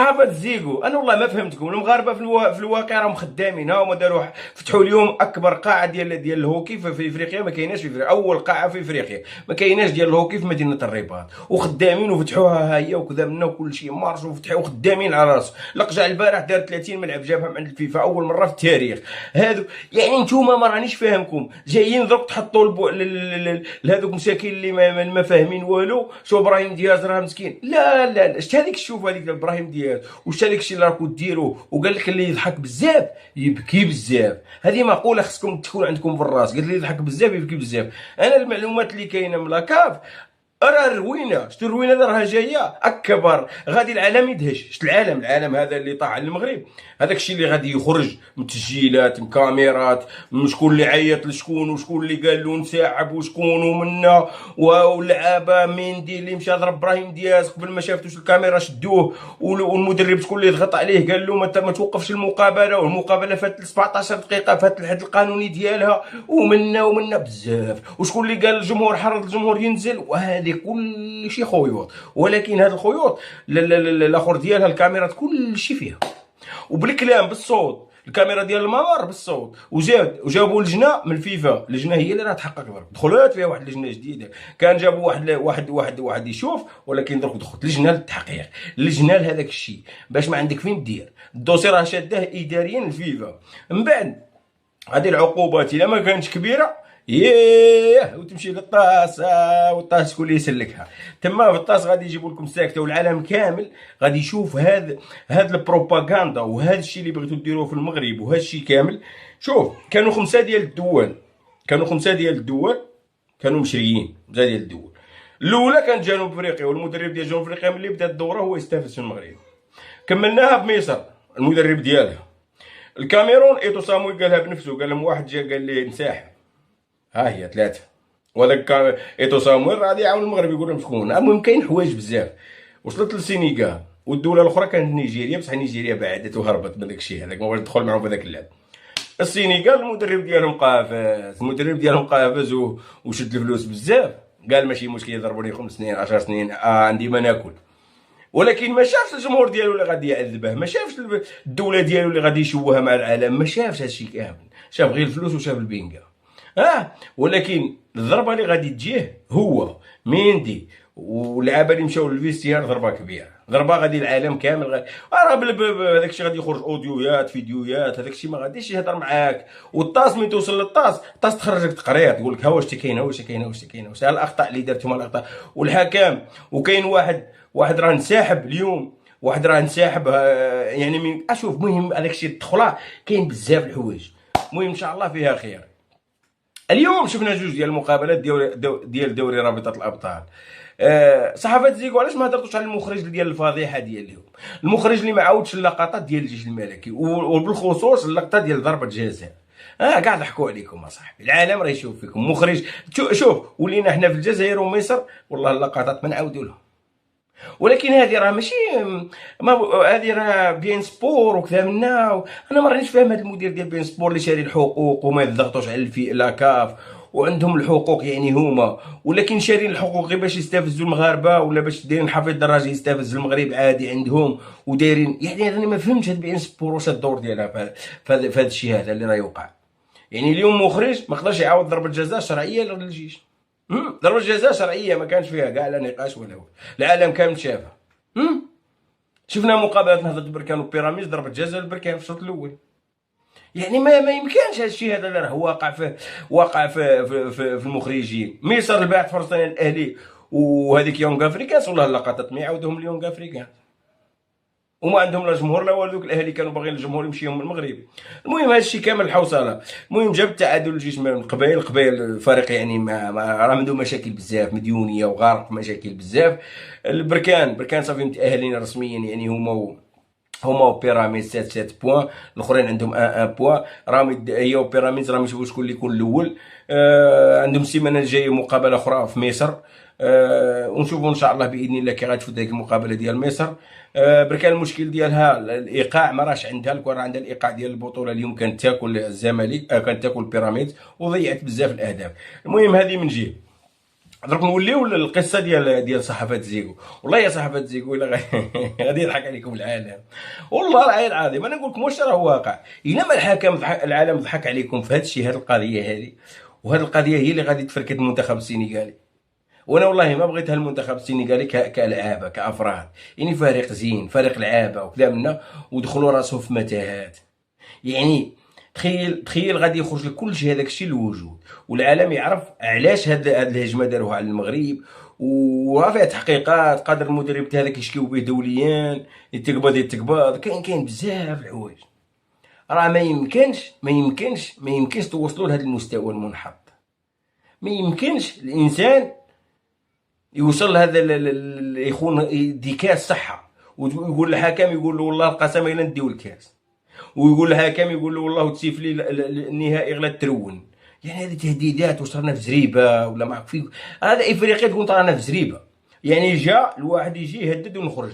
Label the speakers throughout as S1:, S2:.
S1: صحابة زيكو، انا والله ما فهمتكم. المغاربه في الواقع راهم خدامين. ها هما داروا فتحوا اليوم اكبر قاعه ديال الهوكي في افريقيا. ما كايناش في افريقيا، اول قاعه في افريقيا ما كايناش ديال الهوكي في مدينه الرباط، وخدامين وفتحوها ها هي وكذا منا وكل شيء مارش وفتحوا وخدامين على راسهم. لقجع البارح دار 30 ملعب جابهم عند الفيفا اول مره في التاريخ. هادو يعني نتوما ما رانيش فاهمكم، جايين درك تحطوا لهذوك مساكين اللي ما فاهمين والو. شو ابراهيم دياز راه مسكين. لا لا لا، شت هذيك الشوف هذيك ديال ابراهيم دياز، وش هذاك الشيء اللي راكم ديروه. وقال لك اللي يضحك بزاف يبكي بزاف. هذه مقوله خصكم تكون عندكم في الراس. قال لي يضحك بزاف يبكي بزاف. انا المعلومات اللي كاينه من لاكاف راه روينه. شتو الروينه راها جايه اكبر. غادي العالم يدهش. شت العالم هذا اللي طاح على المغرب، هذاك الشيء اللي غادي يخرج من تسجيلات من كاميرات، من شكون اللي عيط لشكون وشكون اللي قال له نساعب وشكون ومنا واللعابه ميندي اللي مشى ضرب ابراهيم دياز قبل ما شافتوش الكاميرا شدوه، والمدرب شكون اللي ضغط عليه قال له ما توقفش المقابله، والمقابله فاتت 17 دقيقه فات الحد القانوني ديالها ومنا بزاف، وشكون اللي قال الجمهور حرض الجمهور ينزل. وهذه كل شيء خيوط. ولكن هذا الخيوط الاخر ديالها الكاميرات كل شيء فيها، وبالكلام بالصوت. الكاميرا ديال الممر بالصوت. وجابوا لجنه من الفيفا. اللجنه هي اللي راه تحقق درك. دخلت فيها واحد اللجنه جديده. كان جابوا واحد يشوف، ولكن درك دخلت لجنه للتحقيق، لجنه لهذاك الشيء باش ما عندك فين دير. الدوسي راه شاده اداريا الفيفا. من بعد هذه العقوبات الا ما كانتش كبيره ياه وتمشي للطاس. والطاس شكون اللي يسلكها تما في الطاس. غادي يجيبوا لكم ساكته، والعالم كامل غادي يشوف هاد البروباغندا وهذا الشيء اللي بغيتوا ديروه في المغرب وهذا الشيء كامل. شوف كانوا خمسه ديال الدول كانوا مشريين. خمسه ديال الدول. الاولى كانت جنوب افريقيا، والمدرب ديال جنوب افريقيا ملي بدات الدوره هو يستافز في المغرب. كملناها بمصر المدرب ديالها. الكاميرون ايتو ساموي قالها بنفسه. قال لهم واحد جا قال لي انسحب. ها هي ثلاثه. وهذاك ايتو سامويل غادي يعاون المغرب يقول لهم شكون. المهم كاين حوايج بزاف. وصلت للسينيغال، والدوله الاخرى كانت نيجيريا، بصح نيجيريا بعدت وهربت من داك الشيء هذاك، ما بغاش تدخل معاهم في هذاك اللعب. السينيغال المدرب ديالهم قافز وشد الفلوس بزاف. قال ماشي مشكل يضربوني 5 سنين 10 سنين عندي ما ناكل. ولكن ما شافش الجمهور ديالو اللي غادي يعذبه، ما شافش الدوله ديالو اللي غادي يشوهها مع العالم، ما شافش هادشي كامل. شاف غير الفلوس وشاف البينكا. ولكن الضربه اللي غادي تجيه هو ميندي واللعابه اللي مشاو للفيستيار ضربه كبيره. ضربه غادي العالم كامل راه هذاك الشيء غادي يخرج اوديويات فيديوهات. هذاك الشيء ما غاديش يهضر معاك. والطاس من توصل للطاس تخرج لك تقرير تقول لك ها واش كاينه واش الاخطاء اللي درتهم الاخطاء. والحكام وكاين واحد راه انسحب اليوم. واحد راه انسحب يعني من اشوف. مهم هذاك الشيء الدخله كاين بزاف الحوايج. المهم ان شاء الله فيها خير. اليوم شفنا جوج ديال المقابلات ديال دوري رابطه الابطال. صحافه زيكو علاش ما هضرتوش على المخرج ديال الفضيحه ديال اليوم؟ المخرج اللي ما عاودش اللقطات ديال الجيش الملكي، وبالخصوص اللقطه ديال ضربه جزاء. كاع ضحكوا عليكم اصاحبي. العالم راه يشوف فيكم مخرج. شوف ولينا حنا في الجزائر ومصر والله اللقطات ما نعاودوا لهم. ولكن هذه راه ماشي هذه راه بيان سبور وكذا منا. انا ما رانيش فاهم هذا المدير ديال بيان سبور اللي شاري الحقوق وما يضغطوش على لاكاف وعندهم الحقوق يعني هما، ولكن شارين الحقوق غير باش يستفزوا المغاربه ولا باش دايرين حفيظ الدراجه يستفز المغرب عادي عندهم ودايرين. يعني انا ما فهمتش هاد بيان سبور واش الدور ديالها في هذا الشيء هذا اللي راه يوقع. يعني اليوم مخرج ما قدرش يعاود ضربه جزاء شرعيه للجيش. ضربة جزاء شرعية ما كانش فيها كاع لا نقاش ولا هو. العالم كامل شافها. شفنا مقابلة نهضة بركان وبيراميد ضربة جزاء للبركان في الشوط الأول. يعني ما يمكنش هذا الشيء هذا اللي راه واقع في المخرجين. ميسر الباعث فرصتين الأهلي وهذيك يونغ افريكانس والله اللقطات ما يعاودوهم اليونغ افريكانس. وما عندهم لا جمهور لا والو. الاهلي كانوا باغيين الجمهور يمشيهم من المغرب. المهم هذا الشيء كامل الحوصله. المهم جاب التعادل الجيش من قبيل الفريق يعني ما راه عنده مشاكل بزاف مديونيه وغارق مشاكل بزاف. بركان صافي متاهلين رسميا يعني هما وبيراميد 7 بوان. الاخرين عندهم 1 بوان. هي وبيراميد راهم يشوفوا شكون اللي يكون الاول. عندهم السيمانه الجايه مقابله اخرى في مصر. ونشوفوا ان شاء الله باذن الله كي غتفوت هذيك المقابله ديال مصر. بركان المشكل ديالها الايقاع ما راش عندها. الكره عندها الايقاع ديال البطوله اليوم كانت تاكل الزمالك كانت تاكل بيراميد وضيعت بزاف الاهداف. المهم هذه من جهه. درك نوليو القصه ديال صحافه زيكو. والله يا صحافه زيكو الا غادي يضحك عليكم العالم. والله العلي العظيم انا نقول لكم واش راه واقع. الا ما العالم ضحك عليكم في هذا الشيء، هذه القضيه هذه، وهذه القضيه هي اللي غادي تفركت المنتخب السنغالي. وانا والله ما بغيتها المنتخب السنغالي كلعابه كافراد، يعني فريق زين، فريق لعابه وكذا منا، ودخلوا راسهم في متاهات. يعني تخيل غادي يخرج لك كلشي هذاك الشيء للوجود، والعالم يعرف علاش هاد الهجمه داروها على المغرب. وراه فيها تحقيقات، قادر المدرب تاع هذاك يشكيو به دوليا، يتقبض كاين بزاف الحوايج. راه ما يمكنش توصلوا لهذا المستوى المنحط. ما يمكنش الانسان يوصل لهذا يخون يدي كاس صحه، ويقول الحكم يقول له والله القسم الا نديو الكاس، ويقول الحكم يقول له والله تسيف لي النهائي غلا ترون. يعني هذه تهديدات. واش رانا في زريبه ولا ما في هذا افريقيا تقول رانا في زريبه؟ يعني جا الواحد يجي يهدد ونخرج،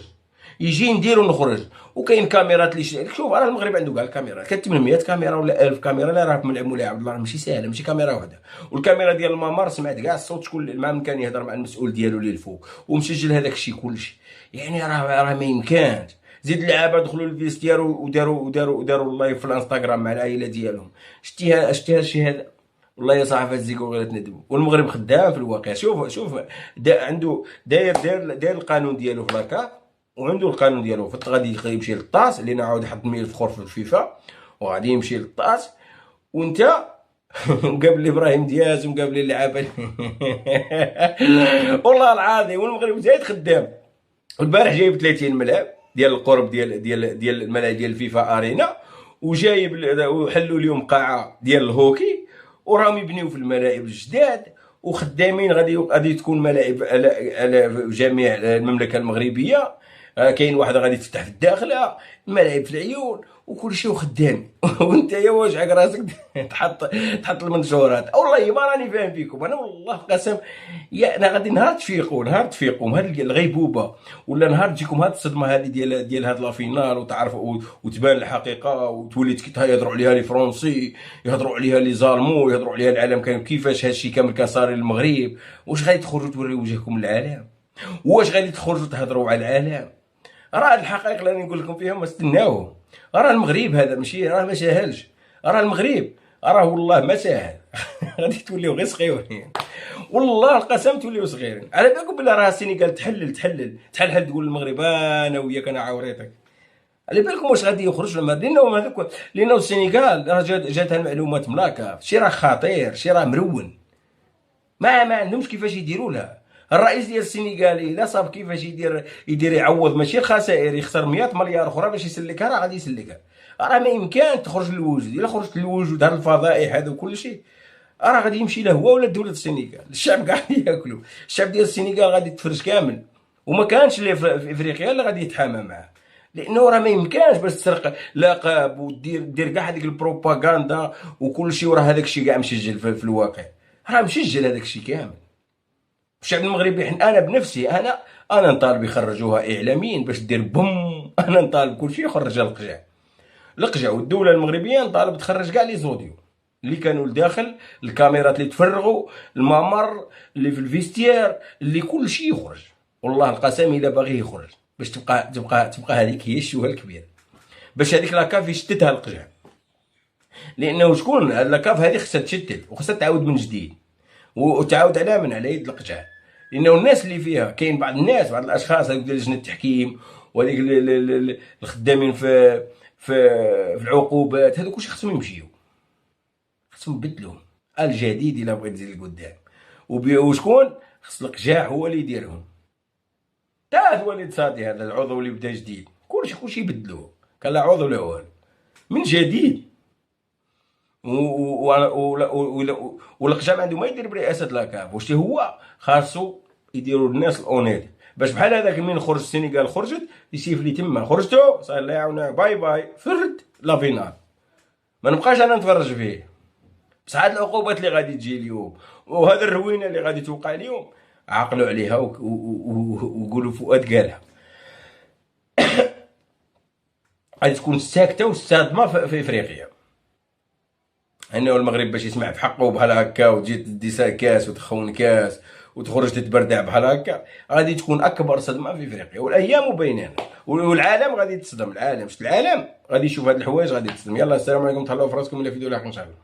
S1: يجي ندير ونخرج. وكاين كاميرات اللي شوف راه المغرب عنده كاع الكاميرات، كاين 800 كاميرا ولا 1000 كاميرا اللي راه من مولاي عبد الله، ماشي ساهله، ماشي كاميرا واحده. والكاميرا ديال الممر سمعت كاع الصوت، شكون ما كان يهضر مع المسؤول ديالو اللي الفوق، ومسجل هذاك الشيء كلشي. يعني راه ما يمكنش. زيد اللعابه دخلوا للفيستيار وداروا اللايف في الانستغرام مع العائله ديالهم. شتيها الشيء هذا؟ والله يا صاحبي الزيكو غير تندموا. والمغرب خدام في الواقع. شوف عنده داير القانون ديالو في لاكاف، وعنده القانون ديالو غادي يمشي للطاس اللي نعاود يحط 100 فخور في الفيفا، وغادي يمشي للطاس. وانت مقابل ابراهيم دياز ومقابل اللعابه والله العظيم. والمغرب زايد خدام. البارح جايب 30 ملعب ديال القرب ديال الملاعب ديال الفيفا ارينا، وجايب وحلوا اليوم قاعه ديال الهوكي، وراهم يبنيو في الملاعب الجداد، وخدامين غادي تكون ملاعب على جميع المملكه المغربيه. كاين واحده غادي تفتح في الداخله، ملاعب في العيون وكل شيء وخدام. وانت يا واش عاك راسك تحط المنشورات. والله ما راني فاهم فيكم انا، والله قسم. يا انا غادي نهار تفيقوا هذه الغيبوبه، ولا نهار تجيكم هذه الصدمه هذه ديال هذا لافينال، وتعرفوا وتبان الحقيقه، وتولي يهضروا عليها لي فرونسي، يهضروا عليها لي زالمو، يهضروا عليها العالم كان كيفاش هذا الشيء كامل كان صار للمغرب. واش غادي تخرجوا توريو وجهكم للعالم؟ واش غادي تخرجوا تهضروا على العالم؟ راه الحقائق اللي نقول لكم فيها ما استناوه. راه المغرب هذا ماشي، راه ما ساهلش. راه المغرب راه والله ما ساهل. غادي توليو غير صغيورين، والله القسم توليو صغيرين. على بالكم بلي راه السنغال تحلل تقول للمغرب انا وياك انا عوريتك. على بالكم واش غادي يخرج لما لانه السنغال راه جاتها المعلومات ملاكه، شي راه خطير، شي راه مرون. ما عندهمش كيفاش يديروا لها. الرئيس ديال السنغالي لا صاب كيفاش يدير يعوض ماشي الخسائر، يخسر 100 مليار اخرى باش يسلكها، راه غادي يسلكها. راه ما يمكن تخرج للوجود. الا خرجت للوجود هاد الفضائح هذا وكل شيء، راه غادي يمشي له هو ولا دوله السنغال. الشعب كاع ياكلوا. الشعب ديال السنغال غادي يتفرج كامل، وما كانش اللي في افريقيا اللي غادي يتحامى معاه. لانه راه ما يمكنش باش تسرق لقب ودير كاع هذيك البروباغندا وكل شيء، وراه هذاك الشيء كاع مسجل في الواقع. راه مسجل هذاك الشيء كامل. الشعب المغربي انا بنفسي انا نطالب يخرجوها اعلاميين باش دير بوم. انا نطالب كل شيء يخرجها القجع. والدوله المغربيه نطالب تخرج كاع لي زوديو اللي كانوا لداخل، الكاميرات اللي تفرغوا، الممر اللي في الفيستير، اللي كل شيء يخرج. والله القسم الا باغي يخرج باش تبقى هذيك هي الشوهه الكبيره، باش هذيك لاكاف يشتتها القجع. لانه شكون لاكاف هذه خصها تشتت وخصها تعاود من جديد، وتعاود على يد القجع. لانه الناس اللي فيها كاين بعض الاشخاص هذوك ديال لجنه التحكيم وهذيك الخدامين في العقوبات، هذوك واش خصهم يمشيو، خصهم يبدلوهم الجديد الا بغيت تزيد لقدام. وشكون خص القجاع هو اللي يديرهم. تا وليد صادي هذا العضو اللي بدا جديد، كلشي يبدلوه، كان لا عضو لا والو، من جديد. والقجع عنده ما يدير برئاسه لاكاف. واش هو خاصو يديروا الناس الاونيت، باش بحال هذاك من خرج السنغال خرجت يسيف لي تما خرجتو صاير الله يعاونك باي فرد لا فينال، ما نبقاش انا نتفرج فيه. بصح هاد العقوبات اللي غادي تجي اليوم وهذا الروينه اللي غادي توقع اليوم، عقلوا عليها وقولوا فؤاد قالها. غادي تكون ساكته والصادمه في افريقيا. انه المغرب باش يسمع في حقه بحال هكا، وتجي تدي كاس وتخون كاس وتخرج تتبردع بحال هكا، غادي تكون اكبر صدمه في افريقيا، والايام مبينه، والعالم غادي تصدم. العالم غادي يشوف هاد الحوايج غادي تصدم. يلا السلام عليكم، تهلاو في راسكم، الى فيديو لاحق ان شاء الله.